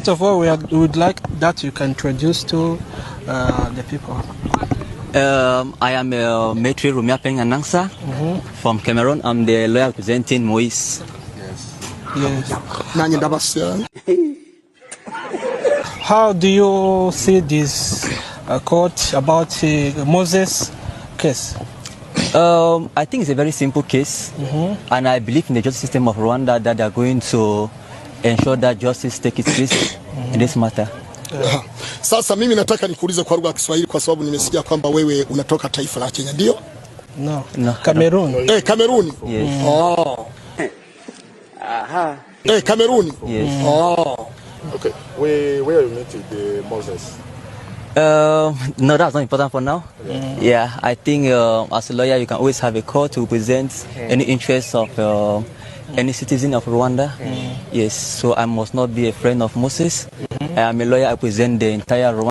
First of all, we would like that you can introduce to the people. I am Maître Rumia Peng Anangsa from Cameroon. I'm the lawyer representing Moise. Yes. How do you see this court about Moses case? I think it's a very simple case, and I believe in the justice system of Rwanda that they are going to ensure that justice takes its place in this matter. Sasa mimi nataka nikuulize kwa lugha ya Kiswahili kwa sababu nimesikia kwamba wewe unatoka taifa la Kenya, ndio? No, Cameroon. Cameroon. Yes. Oh. Aha. Cameroon. Yes. Oh. Okay. Where you met Moses? No, that's not important for now. Yeah, I think as a lawyer you can always have a call to represent any interests of any citizen of Rwanda. Yes, so I must not be a friend of Moses. I am a lawyer, I represent the entire Rwanda.